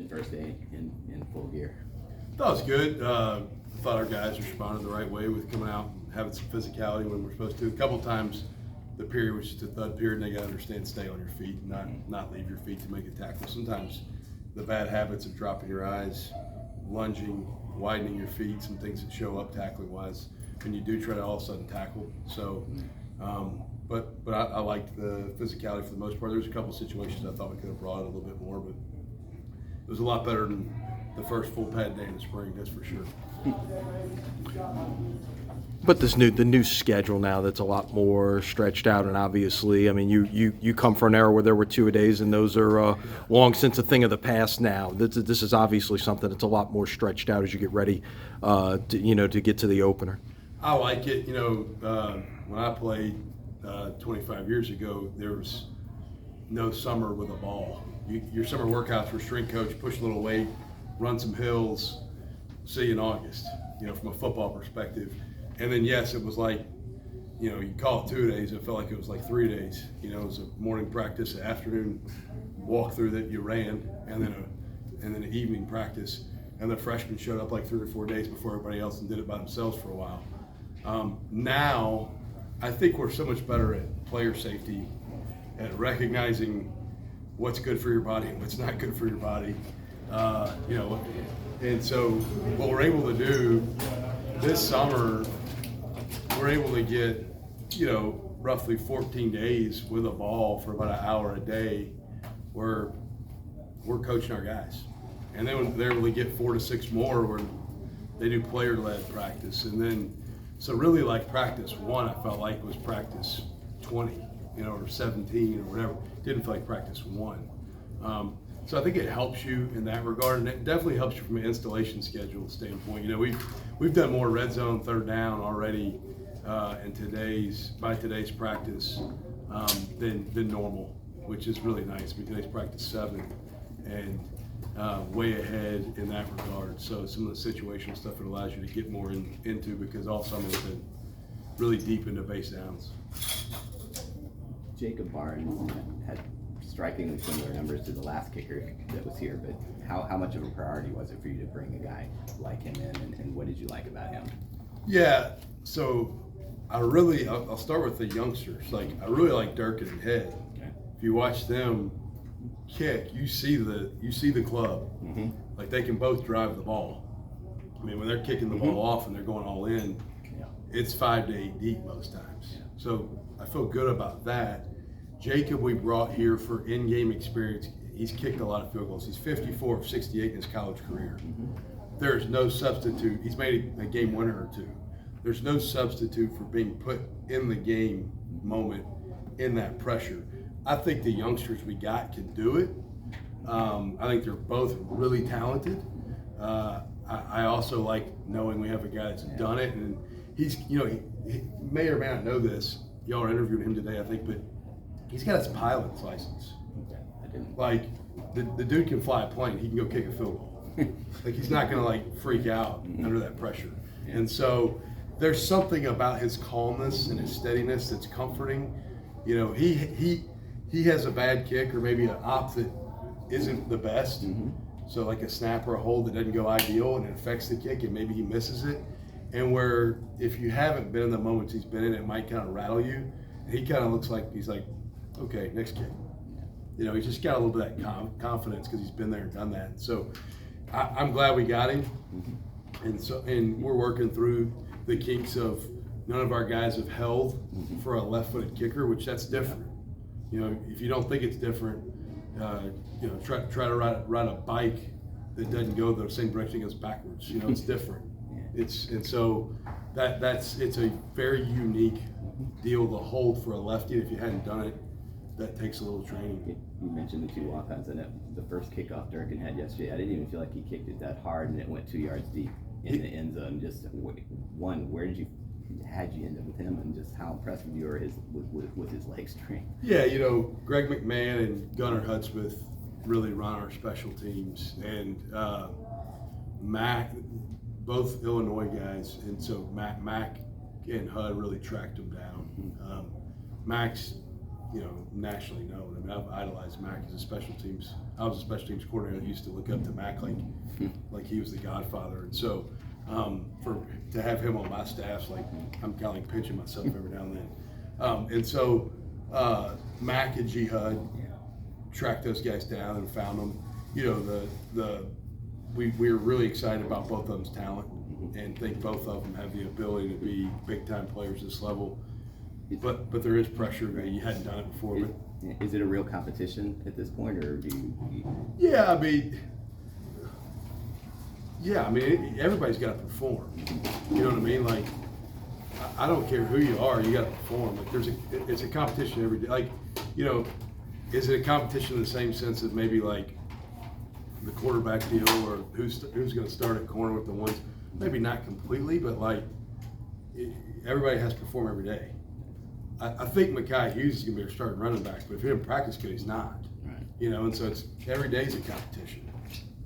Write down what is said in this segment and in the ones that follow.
First day in full gear? That was good. I thought our guys responded the right way with coming out and having some physicality when we're supposed to. A couple times the period was just a thud period, and they got to understand stay on your feet and not leave your feet to make a tackle. Sometimes the bad habits of dropping your eyes, lunging, widening your feet, some things that show up tackling wise when you do try to all of a sudden tackle. So, but I liked the physicality for the most part. There's a couple situations I thought we could have brought it a little bit more, but it was a lot better than the first full pad day in the spring, that's for sure. But the new schedule now that's a lot more stretched out, and obviously, I mean, you come from an era where there were 2-a-days, and those are long since a thing of the past now. This is obviously something that's a lot more stretched out as you get ready, to get to the opener. I like it. When I played 25 years ago, there was no summer with a ball. Your summer workouts were strength coach, push a little weight, run some hills, see you in August, from a football perspective. And then, yes, it was like, you call it 2 days, it felt like it was like 3 days. It was a morning practice, an afternoon walkthrough that you ran, and then an evening practice. And the freshmen showed up like 3 or 4 days before everybody else and did it by themselves for a while. Now, I think we're so much better at player safety, at recognizing what's good for your body and what's not good for your body. And so what we're able to do this summer, we're able to get, roughly 14 days with a ball for about an hour a day where we're coaching our guys. And then they're able to get 4 to 6 more where they do player-led practice. And then, so really like practice 1, I felt like was practice 20, or 17 or whatever. Didn't feel like practice 1. So I think it helps you in that regard, and it definitely helps you from an installation schedule standpoint. We've done more red zone third down already by today's practice than normal, which is really nice. Today's practice 7 and way ahead in that regard. So some of the situational stuff it allows you to get more into because all summer has been really deep into base downs. Jacob Barnes had strikingly similar numbers to the last kicker that was here, but how much of a priority was it for you to bring a guy like him in, and what did you like about him? Yeah, so I'll start with the youngsters. I really like Durkin and Head. Okay. If you watch them kick, you see the club. Mm-hmm. Like they can both drive the ball. I mean, when they're kicking the ball off and they're going all in, it's 5 to 8 deep most times. Yeah. So I feel good about that. Jacob we brought here for in-game experience. He's kicked a lot of field goals. He's 54 of 68 in his college career. Mm-hmm. There's no substitute. He's made a game winner or 2. There's no substitute for being put in the game moment in that pressure. I think the youngsters we got can do it. I think they're both really talented. I also like knowing we have a guy that's done it, and he's, he may or may not know this. Y'all are interviewing him today, I think, but he's got his pilot's license. Okay. I didn't. Like the dude can fly a plane. He can go kick a field goal. Like he's not gonna freak out under that pressure. Yeah. And so there's something about his calmness and his steadiness that's comforting. He has a bad kick or maybe an op that isn't the best. Mm-hmm. So like a snap or a hold that doesn't go ideal and it affects the kick and maybe he misses it. And where if you haven't been in the moments he's been in, it might kind of rattle you. And he kind of looks like he's like, okay, next kick. He's just got a little bit of that confidence because he's been there and done that. So I'm glad we got him. Mm-hmm. And we're working through the kinks of none of our guys have held for a left-footed kicker, which that's different. If you don't think it's different, try to ride a bike that doesn't go the same direction, it goes backwards. It's different. It's a very unique deal to hold for a lefty. If you hadn't done it, that takes a little training. You mentioned the 2 walk-ons, and the first kickoff Durkin had yesterday, I didn't even feel like he kicked it that hard, and it went 2 yards deep in the end zone. Just where did you end up with him, and just how impressive you were with his leg strength? Yeah, Greg McMahon and Gunnar Hudspeth really run our special teams, and Mac, both Illinois guys, and so Mac and Hud really tracked him down. Mac's nationally known. I mean, I've idolized Mac as a special teams I was a special teams coordinator that used to look up to Mac like he was the godfather. And so to have him on my staff, like I'm kind of like pinching myself every now and then. And so Mac and Jihad tracked those guys down and found them. You know, we were really excited about both of them's talent and think both of them have the ability to be big time players at this level. But there is pressure that you hadn't done it before. But is it a real competition at this point, or do you? Yeah, I mean, everybody's got to perform. You know what I mean? Like, I don't care who you are, you got to perform. Like, it's a competition every day. Like, you know, is it a competition in the same sense of maybe like the quarterback deal, or who's going to start at corner with the ones? Maybe not completely, but like everybody has to perform every day. I think Mekhi Hughes is going to be our starting running back, but if he didn't practice good, he's not. Right. You know, and so it's every day's a competition.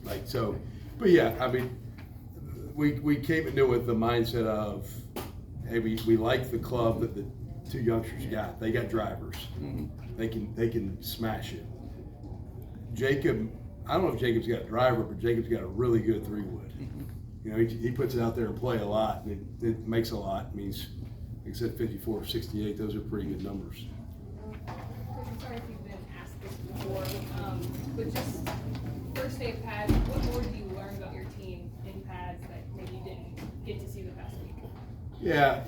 Like, so, but yeah, I mean, we came into it with the mindset of, hey, we like the club that the two youngsters got. They got drivers. Mm-hmm. They can smash it. Jacob, I don't know if Jacob's got a driver, but Jacob's got a really good 3-wood. Mm-hmm. You know, he puts it out there and play a lot, and it makes a lot. It means, like I said, 54 or 68, those are pretty good numbers. Coach, I'm sorry if you've been asked this before, but just first day of pads, what more do you learn about your team in pads that maybe you didn't get to see the past week? Yeah,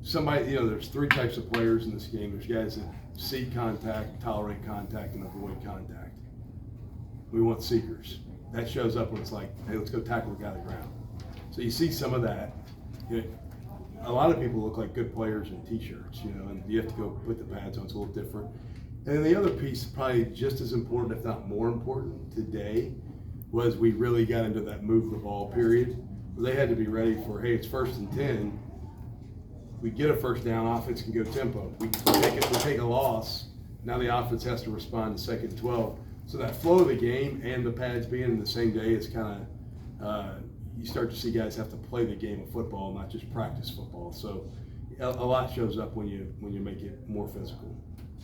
somebody, you know, there's 3 types of players in this game. There's guys that seek contact, tolerate contact, and avoid contact. We want seekers. That shows up when it's like, hey, let's go tackle the guy on the ground. So you see some of that. You know, a lot of people look like good players in t-shirts, you know, and you have to go put the pads on. It's a little different. And then the other piece, probably just as important, if not more important today, was we really got into that move the ball period. Where they had to be ready for, hey, it's 1st and 10. We get a first down, offense can go tempo. We take a loss. Now the offense has to respond to 2nd and 12. So that flow of the game and the pads being in the same day is kind of, you start to see guys have to play the game of football, not just practice football. So a lot shows up when you make it more physical.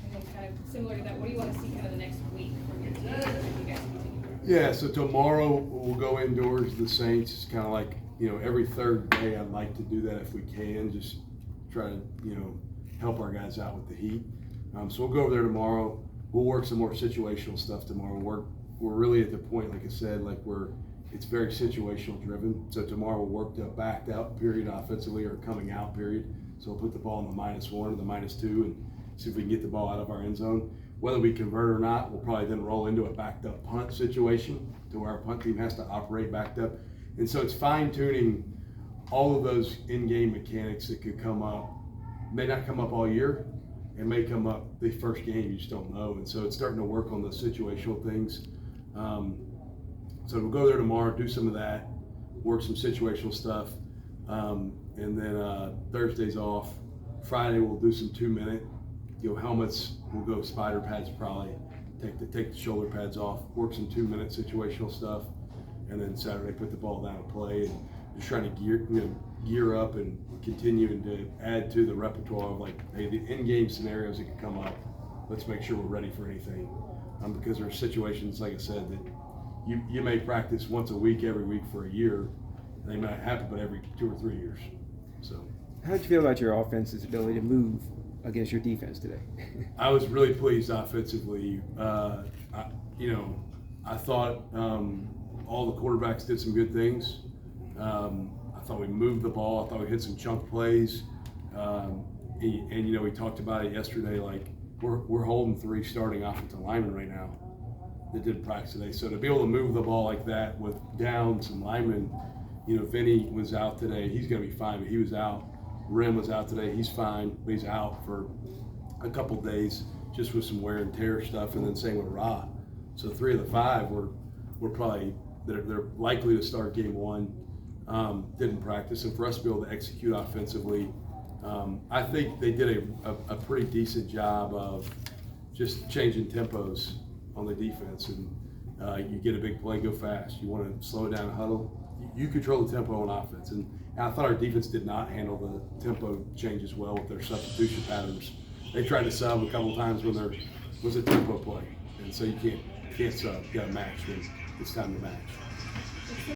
And then kind of similar to that, what do you want to see kind of the next week from your team as you guys continue? Yeah, so tomorrow we'll go indoors, the Saints. It's kind of like, you know, every 3rd day I'd like to do that if we can, just try to, you know, help our guys out with the heat. So we'll go over there tomorrow. We'll work some more situational stuff tomorrow. We're really at the point, like I said, like it's very situational driven. So tomorrow we'll work the backed out period offensively or coming out period. So we'll put the ball in the -1 or the -2 and see if we can get the ball out of our end zone. Whether we convert or not, we'll probably then roll into a backed up punt situation to where our punt team has to operate backed up. And so it's fine tuning all of those in-game mechanics that could come up. May not come up all year. It may come up the first game, you just don't know. And so it's starting to work on those situational things. So we'll go there tomorrow, do some of that, work some situational stuff. And then Thursday's off. Friday we'll do some 2-minute, you know, helmets. We'll go spider pads probably, take the shoulder pads off, work some 2-minute situational stuff. And then Saturday put the ball down and play, and just trying to gear up and continue to add to the repertoire of like, hey, the in-game scenarios that could come up, let's make sure we're ready for anything. Because there are situations, like I said, that you may practice once a week, every week for a year. They might happen, but every 2 or 3 years. So, how did you feel about your offense's ability to move against your defense today? I was really pleased offensively. I thought all the quarterbacks did some good things. I thought we moved the ball. I thought we hit some chunk plays. And you know, we talked about it yesterday. Like we're holding 3 starting offensive linemen right now that didn't practice today. So to be able to move the ball like that with downs and linemen, you know, Vinny was out today. He's going to be fine, but he was out. Rim was out today. He's fine, but he's out for a couple days just with some wear and tear stuff. And then same with Ra. So 3 of the 5 were probably they're likely to start game 1. Didn't practice, and for us to be able to execute offensively, I think they did a pretty decent job of just changing tempos on the defense. And you get a big play, go fast. You want to slow it down and huddle. You control the tempo on offense. And I thought our defense did not handle the tempo changes well with their substitution patterns. They tried to sub a couple times when there was a tempo play. And so you can't sub, you gotta match when it's time to match.